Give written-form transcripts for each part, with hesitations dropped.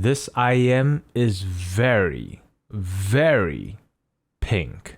This IEM is very, very pink.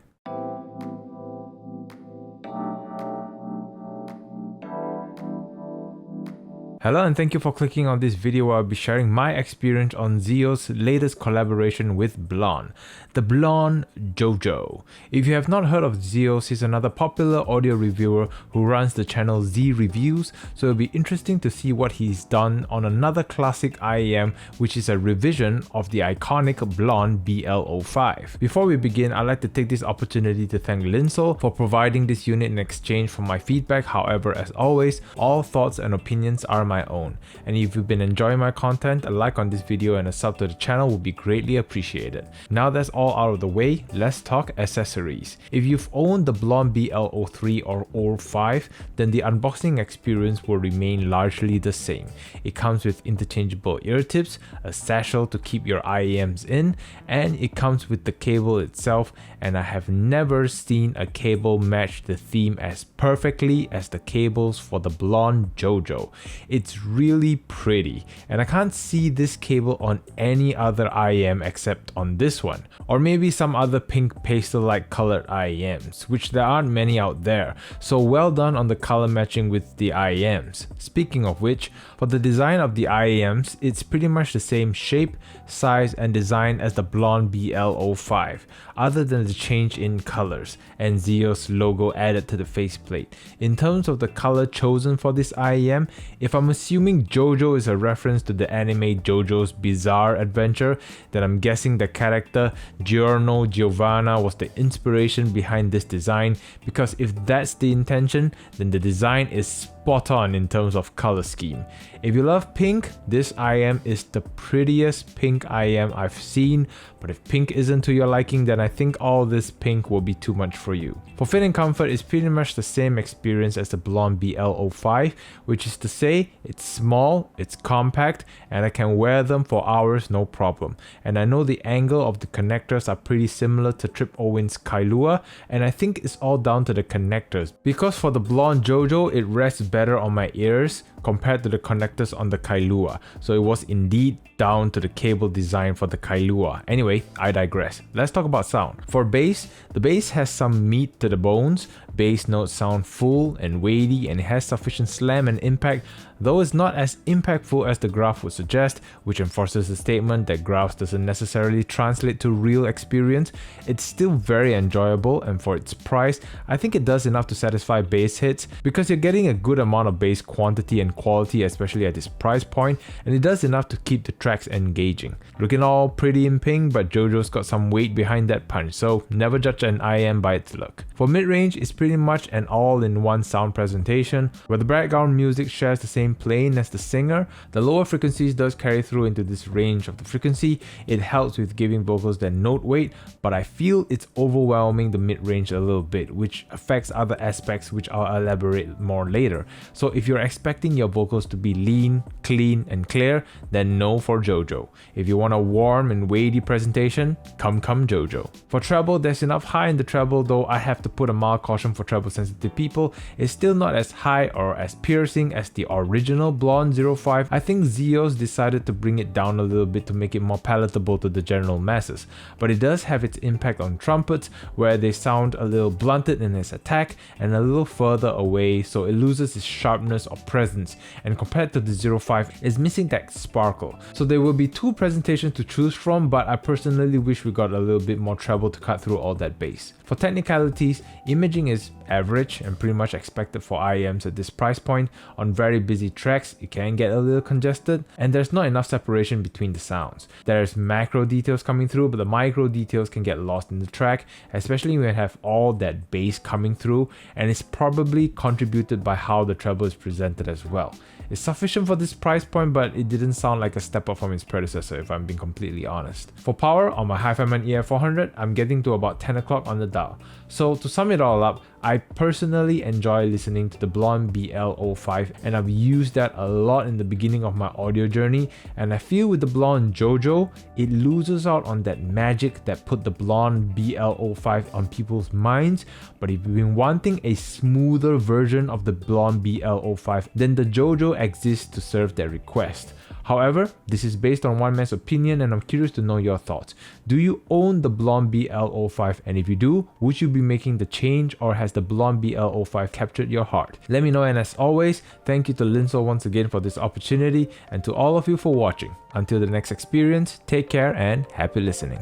Hello and thank you for clicking on this video where I'll be sharing my experience on Zio's latest collaboration with Blonde, the Blonde JoJo. If you have not heard of Zios, he's another popular audio reviewer who runs the channel Z Reviews, so it'll be interesting to see what he's done on another classic IEM, which is a revision of the iconic Blonde BL05. Before we begin, I'd like to take this opportunity to thank Linsol for providing this unit in exchange for my feedback. However, as always, all thoughts and opinions are my own, and if you've been enjoying my content, a like on this video and a sub to the channel would be greatly appreciated. Now that's all out of the way, let's talk accessories. If you've owned the Blonde BL03 or 05, then the unboxing experience will remain largely the same. It comes with interchangeable ear tips, a satchel to keep your IEMs in, and it comes with the cable itself, and I have never seen a cable match the theme as perfectly as the cables for the Blonde JoJo. It's really pretty, and I can't see this cable on any other IEM except on this one, or maybe some other pink pastel-like colored IEMs, which there aren't many out there, so well done on the color matching with the IEMs. Speaking of which, for the design of the IEMs, it's pretty much the same shape, size, and design as the Blonde BL05, other than the change in colors and Zio's logo added to the faceplate. In terms of the color chosen for this IEM, if I'm assuming JoJo is a reference to the anime JoJo's Bizarre Adventure, then I'm guessing the character Giorno Giovanna was the inspiration behind this design, because if that's the intention, then the design is spot on in terms of color scheme. If you love pink, this IEM is the prettiest pink IEM I've seen, but if pink isn't to your liking, then I think all this pink will be too much for you. For fit and comfort, it's pretty much the same experience as the Blonde BL05, which is to say, it's small, it's compact, and I can wear them for hours no problem. And I know the angle of the connectors are pretty similar to Trip Owen's Kailua, and I think it's all down to the connectors, because for the Blonde JoJo, it rests better on my ears compared to the connectors on the Kailua, so it was indeed down to the cable design for the Kailua. Anyway, I digress. Let's talk about sound. For bass, the bass has some meat to the bones. Bass notes sound full and weighty, and it has sufficient slam and impact, though it's not as impactful as the graph would suggest, which enforces the statement that graphs doesn't necessarily translate to real experience. It's still very enjoyable, and for its price, I think it does enough to satisfy bass hits, because you're getting a good amount of bass quantity and quality, especially at this price point, and it does enough to keep the tracks engaging. Looking all pretty in pink, but JoJo's got some weight behind that punch, so never judge an IEM by its look. For mid-range, it's pretty much an all-in-one sound presentation, where the background music shares the same plane as the singer. The lower frequencies does carry through into this range of the frequency. It helps with giving vocals their note weight, but I feel it's overwhelming the mid-range a little bit, which affects other aspects which I'll elaborate more later. So if you're expecting your vocals to be lean, clean, and clear, then no for JoJo. If you want a warm and weighty presentation, come JoJo. For treble, there's enough high in the treble, though I have to put a mild caution for treble sensitive people. It's still not as high or as piercing as the original Blonde 05. I think Zios decided to bring it down a little bit to make it more palatable to the general masses, but it does have its impact on trumpets, where they sound a little blunted in its attack and a little further away, so it loses its sharpness or presence, and compared to the 05, it's missing that sparkle. So there will be two presentations to choose from, but I personally wish we got a little bit more treble to cut through all that bass. For technicalities, imaging is average and pretty much expected for IEMs at this price point. On very busy tracks, it can get a little congested, and there's not enough separation between the sounds. There's macro details coming through, but the micro details can get lost in the track, especially when you have all that bass coming through, and it's probably contributed by how the treble is presented as well. It's sufficient for this price point, but it didn't sound like a step up from its predecessor, if I'm being completely honest. For power, on my HiFiMan EF400, I'm getting to about 10 o'clock on the dial. So to sum it all up, I personally enjoy listening to the Blonde BL05, and I've used that a lot in the beginning of my audio journey, and I feel with the Blonde JoJo, it loses out on that magic that put the Blonde BL05 on people's minds. But if you've been wanting a smoother version of the Blonde BL05, then the JoJo exists to serve that request. However, this is based on one man's opinion and I'm curious to know your thoughts. Do you own the Blonde BL05, and if you do, would you be making the change, or has the Blonde BL05 captured your heart? Let me know, and as always, thank you to Linso once again for this opportunity, and to all of you for watching. Until the next experience, take care and happy listening.